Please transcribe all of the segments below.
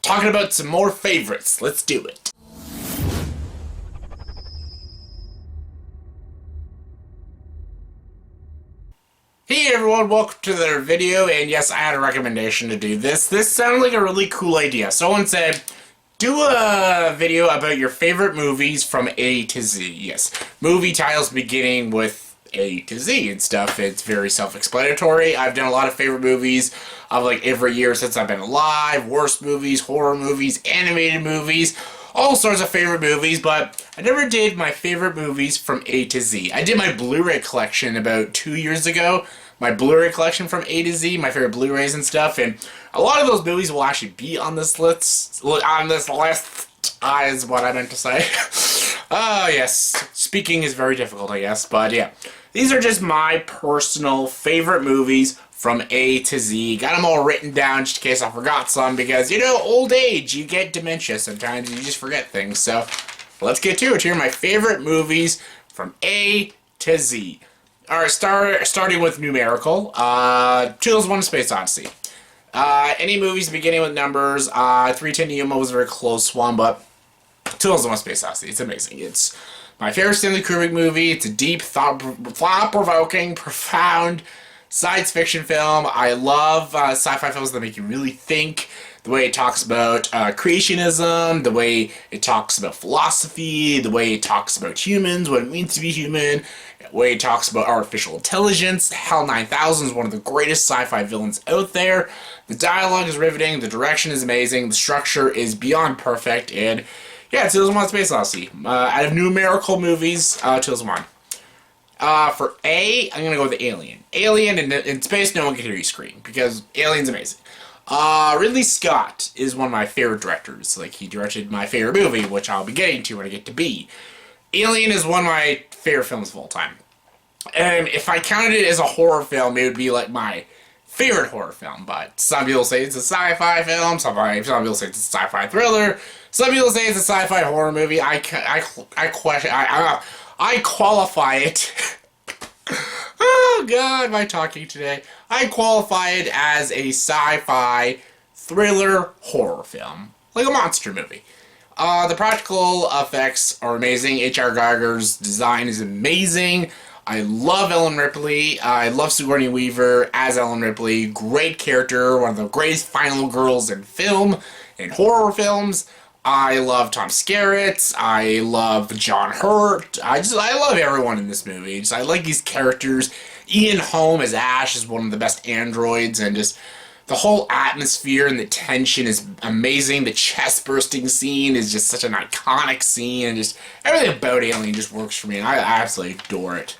talking about some more favorites. Let's do it. Hey everyone, welcome to their video, and yes, I had a recommendation to do this. This sounded like a really cool idea. Someone said, do a video about your favorite movies from A to Z. Yes, movie titles beginning with A to Z and stuff. It's very self-explanatory. I've done a lot of favorite movies of like every year since I've been alive. Worst movies, horror movies, animated movies, all sorts of favorite movies, but I never did my favorite movies from A to Z. I did my Blu-ray collection about 2 years ago. My Blu-ray collection from A to Z, my favorite Blu-rays and stuff, and a lot of those movies will actually be on this list. Is what I meant to say. Oh yes, speaking is very difficult, I guess, but yeah. These are just my personal favorite movies from A to Z. Got them all written down just in case I forgot some, because, you know, old age, you get dementia sometimes, you just forget things. So, let's get to it. Here are my favorite movies from A to Z. Alright, starting with numerical. 2001: Space Odyssey. Any movies beginning with numbers. 310 Yuma was a very close one, but 2001: Space Odyssey. It's amazing. It's my favorite Stanley Kubrick movie. It's a deep, thought-provoking, profound science fiction film. I love sci-fi films that make you really think. The way it talks about creationism, the way it talks about philosophy, the way it talks about humans, what it means to be human, the way it talks about artificial intelligence. HAL 9000 is one of the greatest sci-fi villains out there. The dialogue is riveting, the direction is amazing, the structure is beyond perfect, and yeah, 2001: Space Odyssey. Out of numerical movies, 2001. For A, I'm gonna go with Alien. Alien, in space, no one can hear you scream, because Alien's amazing. Ridley Scott is one of my favorite directors. Like, he directed my favorite movie, which I'll be getting to when I get to B. Alien is one of my favorite films of all time. And if I counted it as a horror film, it would be like my favorite horror film. But some people say it's a sci-fi film, some people say it's a sci-fi thriller, some people say it's a sci-fi horror movie. I qualify it. Oh god, am I talking today? I qualify it as a sci-fi thriller horror film. Like a monster movie. The practical effects are amazing. H.R. Geiger's design is amazing. I love Ellen Ripley. I love Sigourney Weaver as Ellen Ripley. Great character. One of the greatest final girls in film, in horror films. I love Tom Skerritt. I love John Hurt. I love everyone in this movie. I like these characters. Ian Holm as Ash is one of the best androids, and just the whole atmosphere and the tension is amazing. The chest bursting scene is just such an iconic scene, and just everything about Alien just works for me, and I absolutely adore it.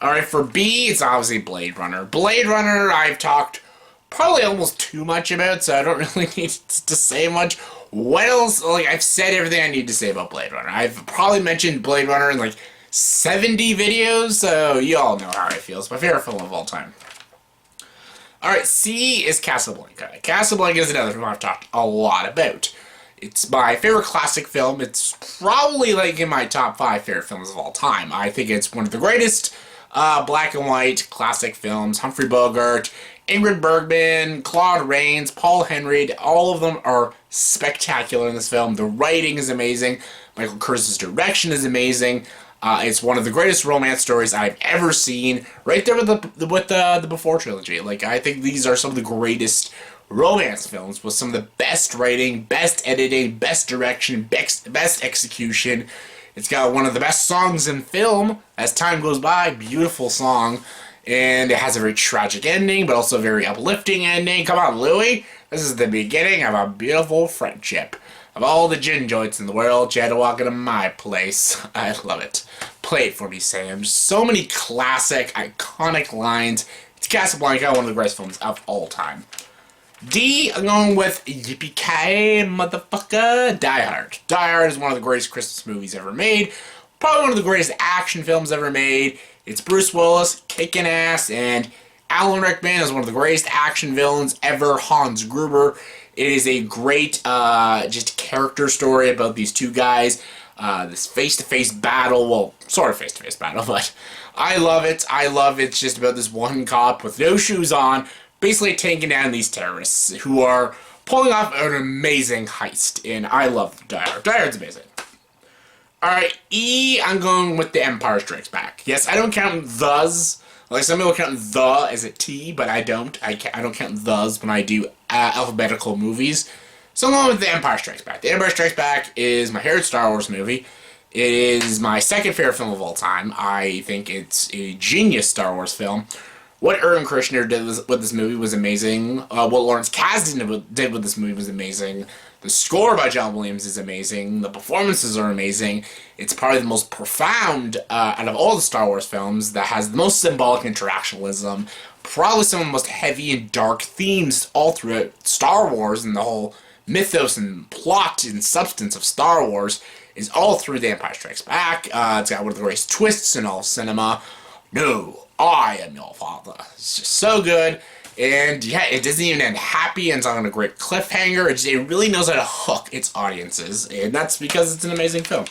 Alright, for B, it's obviously Blade Runner. Blade Runner, I've talked probably almost too much about, so I don't really need to say much. What else? Like, I've said everything I need to say about Blade Runner. I've probably mentioned Blade Runner in like 70 videos, so you all know how I feel. It's my favorite film of all time. Alright, C is Casablanca. Casablanca is another film I've talked a lot about. It's my favorite classic film. It's probably like in my top 5 favorite films of all time. I think it's one of the greatest black and white classic films. Humphrey Bogart, Ingrid Bergman, Claude Rains, Paul Henreid, all of them are spectacular in this film. The writing is amazing. Michael Curtis's direction is amazing. It's one of the greatest romance stories I've ever seen. Right there with the Before trilogy. Like, I think these are some of the greatest romance films with some of the best writing, best editing, best direction, best execution. It's got one of the best songs in film. As time goes by, beautiful song. And it has a very tragic ending, but also a very uplifting ending. Come on, Louis. This is the beginning of a beautiful friendship. Of all the gin joints in the world, you had to walk into my place. I love it. Play it for me, Sam. So many classic, iconic lines. It's Casablanca, one of the greatest films of all time. D, I'm going with Yippee-Ki-Yay, motherfucker, Die Hard. Die Hard is one of the greatest Christmas movies ever made. Probably one of the greatest action films ever made. It's Bruce Willis kicking ass, and Alan Rickman is one of the greatest action villains ever, Hans Gruber. It is a great just character story about these two guys. This face-to-face battle, well, sort of face-to-face battle, but I love it. I love it. It's just about this one cop with no shoes on, basically taking down these terrorists who are pulling off an amazing heist, and I love Die Hard. Die Hard's amazing. Alright, E, I'm going with The Empire Strikes Back. Yes, I don't count thes. Like, some people count the as a T, but I don't. I don't count thes when I do alphabetical movies. So I'm going with The Empire Strikes Back. The Empire Strikes Back is my favorite Star Wars movie. It is my second favorite film of all time. I think it's a genius Star Wars film. What Irvin Kershner did with this movie was amazing. What Lawrence Kasdan did with this movie was amazing. The score by John Williams is amazing. The performances are amazing. It's probably the most profound out of all the Star Wars films that has the most symbolic interactionalism. Probably some of the most heavy and dark themes all throughout Star Wars, and the whole mythos and plot and substance of Star Wars is all through The Empire Strikes Back. It's got one of the greatest twists in all cinema. No, I am your father. It's just so good. And yeah, it doesn't even end happy, and it's on a great cliffhanger. It really knows how to hook its audiences, and that's because it's an amazing film.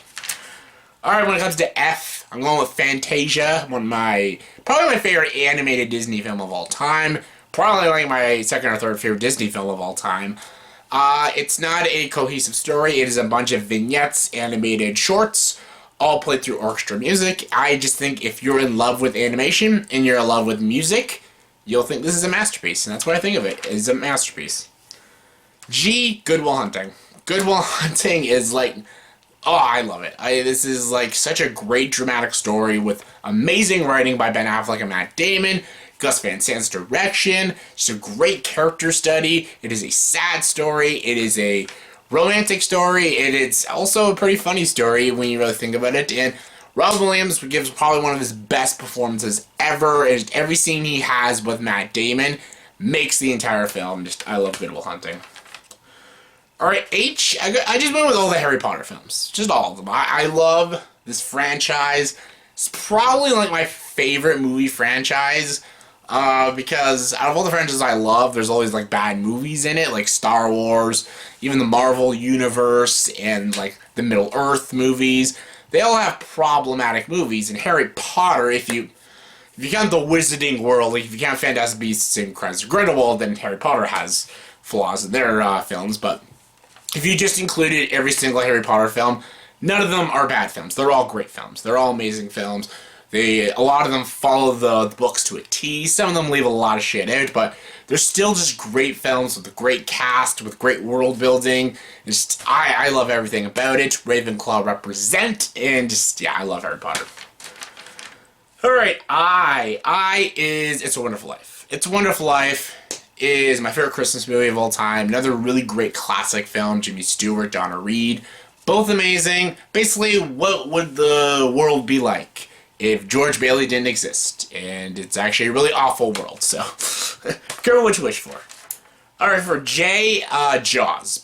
Alright, when it comes to F, I'm going with Fantasia, probably my favorite animated Disney film of all time. Probably like my second or third favorite Disney film of all time. It's not a cohesive story. It is a bunch of vignettes, animated shorts, all played through orchestra music. I just think if you're in love with animation and you're in love with music, you'll think this is a masterpiece, and that's what I think of it. It's a masterpiece. G, Good Will Hunting. Good Will Hunting is like, oh, I love it. This is like such a great dramatic story with amazing writing by Ben Affleck and Matt Damon, Gus Van Sant's direction, just a great character study. It is a sad story. It is a romantic story, and it's also a pretty funny story when you really think about it, and Robin Williams gives probably one of his best performances ever, and every scene he has with Matt Damon makes the entire film. I love Good Will Hunting. Alright, H, I just went with all the Harry Potter films. Just all of them. I love this franchise. It's probably like my favorite movie franchise, because out of all the franchises I love, there's always like bad movies in it, like Star Wars, even the Marvel Universe, and like the Middle-earth movies. They all have problematic movies, and Harry Potter, if you count the Wizarding World, like if you count Fantastic Beasts and Crimes of Grindelwald, then Harry Potter has flaws in their films, but if you just included every single Harry Potter film, none of them are bad films. They're all great films. They're all amazing films. A lot of them follow the books to a T. Some of them leave a lot of shit out, but they're still just great films with a great cast, with great world building. Just, I love everything about it. Ravenclaw represent, and just, yeah, I love Harry Potter. Alright, I is It's a Wonderful Life. It's a Wonderful Life is my favorite Christmas movie of all time. Another really great classic film. Jimmy Stewart, Donna Reed. Both amazing. Basically, what would the world be like if George Bailey didn't exist? And it's actually a really awful world, so careful what you wish for. Alright, for J, Jaws.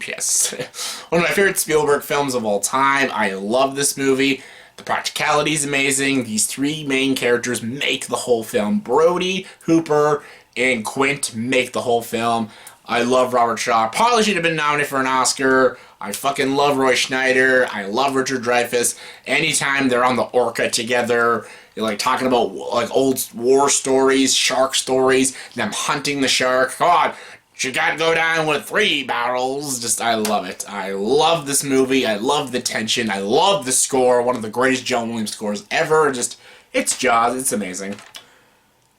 Yes. One of my favorite Spielberg films of all time. I love this movie. The practicality is amazing. These three main characters make the whole film. Brody, Hooper, and Quint make the whole film. I love Robert Shaw. Probably should have been nominated for an Oscar. I fucking love Roy Schneider. I love Richard Dreyfuss. Anytime they're on the Orca together, you're like talking about like old war stories, shark stories, them hunting the shark. God, you gotta go down with 3 barrels. Just, I love it. I love this movie. I love the tension. I love the score. One of the greatest John Williams scores ever. Just, it's Jaws. It's amazing.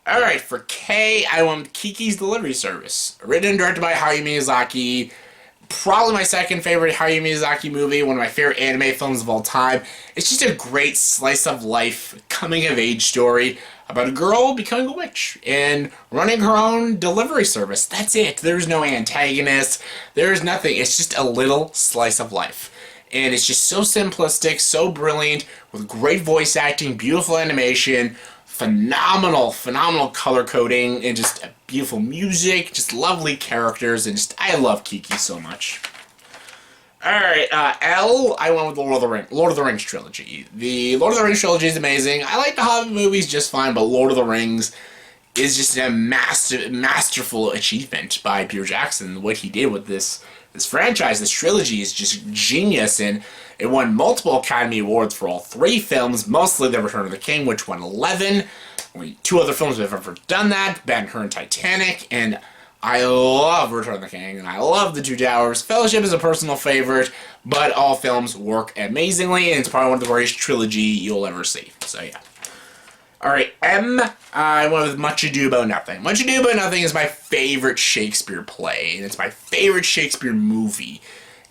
Alright, for K, I went Kikis Delivery Service. Written and directed by Hayao Miyazaki. Probably my second favorite Hayao Miyazaki movie. One of my favorite anime films of all time. It's just a great slice of life, coming-of-age story about a girl becoming a witch and running her own delivery service. That's it. There's no antagonist. There's nothing. It's just a little slice of life. And it's just so simplistic, so brilliant, with great voice acting, beautiful animation, phenomenal color coding, and just beautiful music, just lovely characters, and just, I love Kiki so much. Alright, L, I went with the Lord of the Rings trilogy. The Lord of the Rings trilogy is amazing. I like the Hobbit movies just fine, but Lord of the Rings is just a masterful achievement by Peter Jackson. What he did with this franchise, this trilogy, is just genius, and it won multiple Academy Awards for all 3 films, mostly The Return of the King, which won 11. only 2 other films that have ever done that, Ben-Hur and Titanic, and I love Return of the King, and I love The Two Towers. Fellowship is a personal favorite, but all films work amazingly, and it's probably one of the greatest trilogy you'll ever see. So yeah. Alright, I went with Much Ado About Nothing. Much Ado About Nothing is my favorite Shakespeare play, and it's my favorite Shakespeare movie.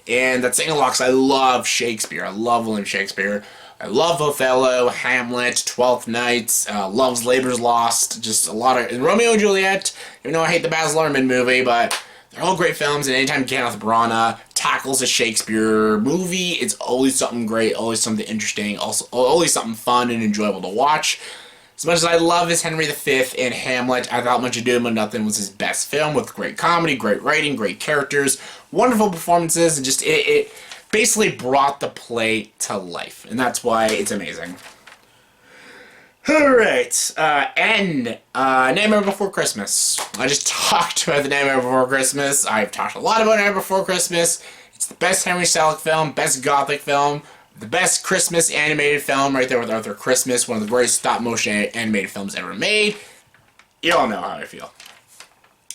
And that's saying a lot, because I love Shakespeare. I love William Shakespeare. I love Othello, Hamlet, Twelfth Night, Love's Labour's Lost, just a lot of... And Romeo and Juliet, even though I hate the Baz Luhrmann movie, but they're all great films, and anytime Kenneth Branagh tackles a Shakespeare movie, it's always something great, always something interesting, also always something fun and enjoyable to watch. As much as I love his Henry V and Hamlet, I thought Much Ado About Nothing was his best film, with great comedy, great writing, great characters, wonderful performances, and just it basically brought the play to life, and that's why it's amazing. Alright, Nightmare Before Christmas. I just talked about the Nightmare Before Christmas. I've talked a lot about Nightmare Before Christmas. It's the best Henry Selick film, best Gothic film, the best Christmas animated film, right there with Arthur Christmas, one of the greatest stop-motion animated films ever made. You all know how I feel.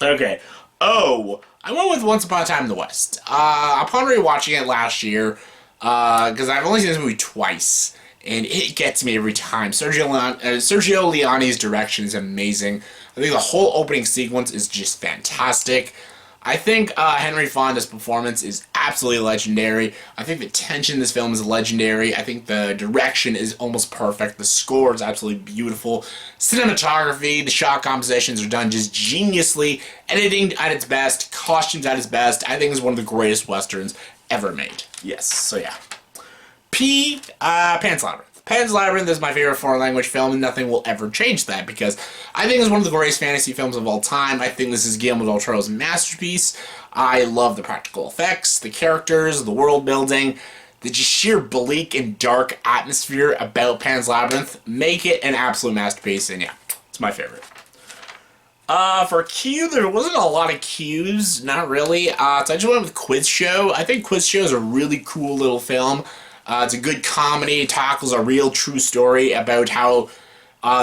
Okay. Oh, I went with Once Upon a Time in the West. Upon rewatching it last year, because I've only seen this movie twice, and it gets me every time. Sergio Leone's direction is amazing. I think the whole opening sequence is just fantastic. I think Henry Fonda's performance is absolutely legendary. I think the tension in this film is legendary. I think the direction is almost perfect. The score is absolutely beautiful. Cinematography, the shot compositions are done just geniusly. Editing at its best, costumes at its best. I think it's one of the greatest westerns ever made. Yes, so yeah. Pan's Labyrinth. Pan's Labyrinth is my favorite foreign language film, and nothing will ever change that, because I think it's one of the greatest fantasy films of all time. I think this is Guillermo del Toro's masterpiece. I love the practical effects, the characters, the world building, the just sheer bleak and dark atmosphere about Pan's Labyrinth make it an absolute masterpiece, and yeah, it's my favorite. For Q, there wasn't a lot of Qs, not really. So I just went with Quiz Show. I think Quiz Show is a really cool little film. It's a good comedy. It tackles a real true story about how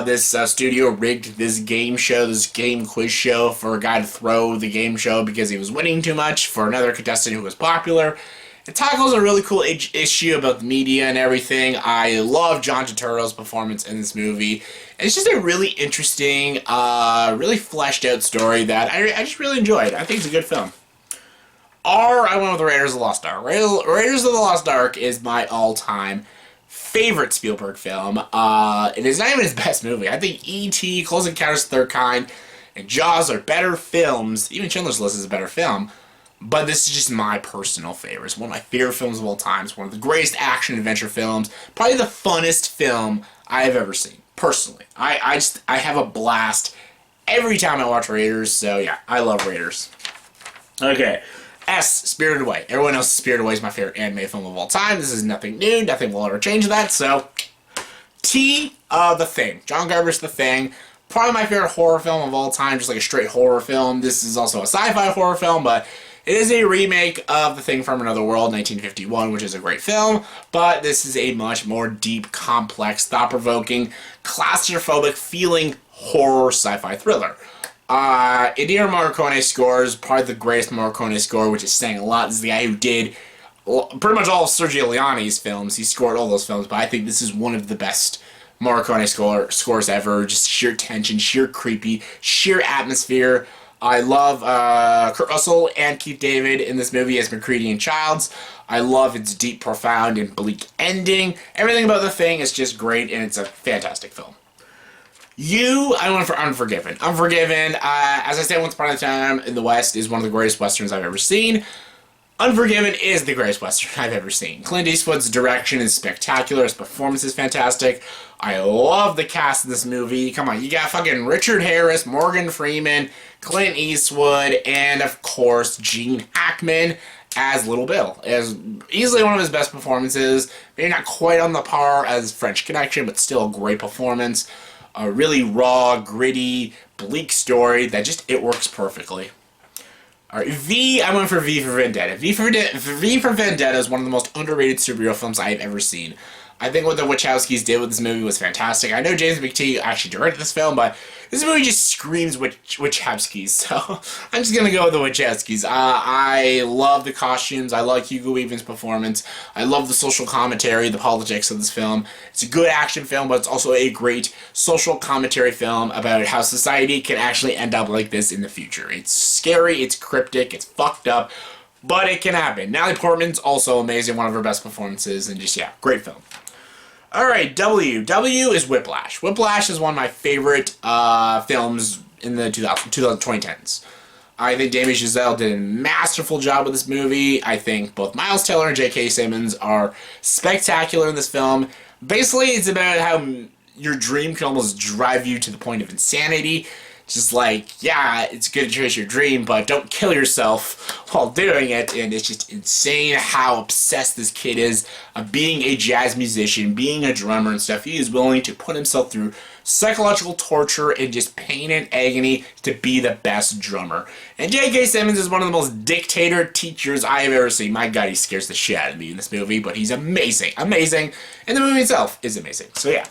this studio rigged this game show, this game quiz show, for a guy to throw the game show because he was winning too much for another contestant who was popular. It tackles a really cool issue about the media and everything. I love John Turturro's performance in this movie. And it's just a really interesting, really fleshed out story that I just really enjoyed. I think it's a good film. I went with Raiders of the Lost Ark. Raiders of the Lost Ark is my all-time favorite Spielberg film. It is not even his best movie. I think E.T., Close Encounters of the Third Kind, and Jaws are better films. Even Schindler's List is a better film. But this is just my personal favorite. It's one of my favorite films of all time. It's one of the greatest action-adventure films. Probably the funnest film I have ever seen, personally. I have a blast every time I watch Raiders, so yeah, I love Raiders. Okay. Spirited Away. Everyone knows Spirited Away is my favorite anime film of all time. This is nothing new. Nothing will ever change that. So, The Thing. John Garber's The Thing. Probably my favorite horror film of all time, just like a straight horror film. This is also a sci-fi horror film, but it is a remake of The Thing from Another World, 1951, which is a great film, but this is a much more deep, complex, thought-provoking, claustrophobic feeling horror sci-fi thriller. Ennio Morricone's score is probably the greatest Morricone score, which is saying a lot. This is the guy who did pretty much all of Sergio Leone's films. He scored all those films, but I think this is one of the best Morricone scores ever. Just sheer tension, sheer creepy, sheer atmosphere. I love Kurt Russell and Keith David in this movie as McCready and Childs. I love its deep, profound, and bleak ending. Everything about The Thing is just great, and it's a fantastic film. I went for Unforgiven. Unforgiven, as I said once upon a time in the West, is one of the greatest westerns I've ever seen. Unforgiven is the greatest western I've ever seen. Clint Eastwood's direction is spectacular. His performance is fantastic. I love the cast of this movie. Come on, you got fucking Richard Harris, Morgan Freeman, Clint Eastwood, and of course Gene Hackman as Little Bill. As easily one of his best performances. Maybe not quite on the par as French Connection, but still a great performance. A really raw, gritty, bleak story that it works perfectly. Alright, I went for V for Vendetta. V for Vendetta is one of the most underrated superhero films I have ever seen. I think what the Wachowskis did with this movie was fantastic. I know James McTeague actually directed this film, but this movie just screams Wachowskis, so I'm just gonna go with the Wachowskis. I love the costumes. I like Hugo Weaving's performance. I love the social commentary, the politics of this film. It's a good action film, but it's also a great social commentary film about how society can actually end up like this in the future. It's scary, it's cryptic, it's fucked up, but it can happen. Natalie Portman's also amazing, one of her best performances, and just, yeah, great film. Alright, W. W is Whiplash. Whiplash is one of my favorite films in the 2010s. I think Damien Chazelle did a masterful job with this movie. I think both Miles Teller and J.K. Simmons are spectacular in this film. Basically, it's about how your dream can almost drive you to the point of insanity. Just like, yeah, it's good to chase your dream, but don't kill yourself while doing it. And it's just insane how obsessed this kid is of being a jazz musician, being a drummer and stuff. He is willing to put himself through psychological torture and just pain and agony to be the best drummer. And J.K. Simmons is one of the most dictator teachers I have ever seen. My God, he scares the shit out of me in this movie, but he's amazing. Amazing. And the movie itself is amazing. So yeah.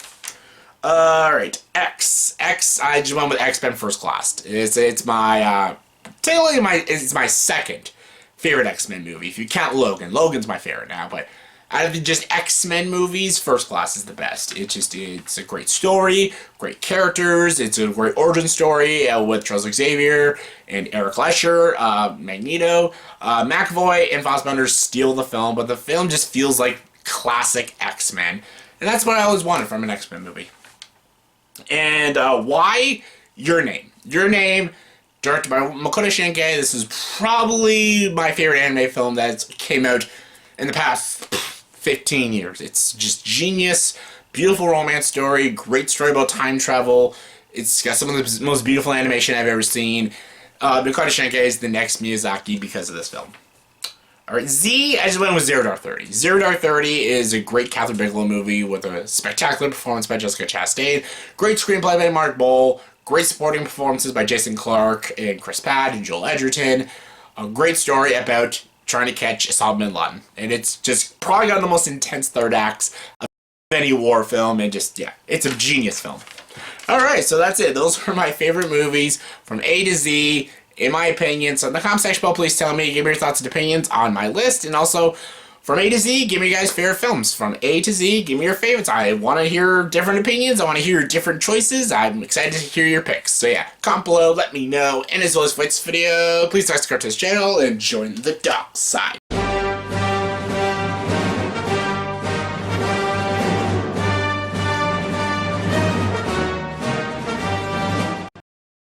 Alright, X. I just went with X-Men First Class. It's my, technically it's my second favorite X-Men movie, if you count Logan. Logan's my favorite now, but out of just X-Men movies, First Class is the best. It's a great story, great characters, it's a great origin story with Charles Xavier and Eric Lesher, Magneto. McAvoy and Fassbender steal the film, but the film just feels like classic X-Men. And that's what I always wanted from an X-Men movie. And why? Your Name. Your Name, directed by Makoto Shinkai. This is probably my favorite anime film that came out in the past 15 years. It's just genius, beautiful romance story, great story about time travel. It's got some of the most beautiful animation I've ever seen. Makoto Shinkai is the next Miyazaki because of this film. Alright, Z, I just went with Zero Dark 30. Zero Dark 30 is a great Catherine Bigelow movie with a spectacular performance by Jessica Chastain, great screenplay by Mark Bowl, great supporting performances by Jason Clarke and Chris Pratt and Joel Edgerton, a great story about trying to catch Osama bin Laden. And it's just probably got the most intense third acts of any war film, and just, yeah, it's a genius film. Alright, so that's it. Those are my favorite movies from A to Z, in my opinion. So in the comment section below, please tell me, give me your thoughts and opinions on my list. And also, from A to Z, give me your guys' favorite films. From A to Z, give me your favorites. I want to hear different opinions. I want to hear different choices. I'm excited to hear your picks. So yeah, comment below, let me know. And as always, for this video, please subscribe to this channel and join the dark side.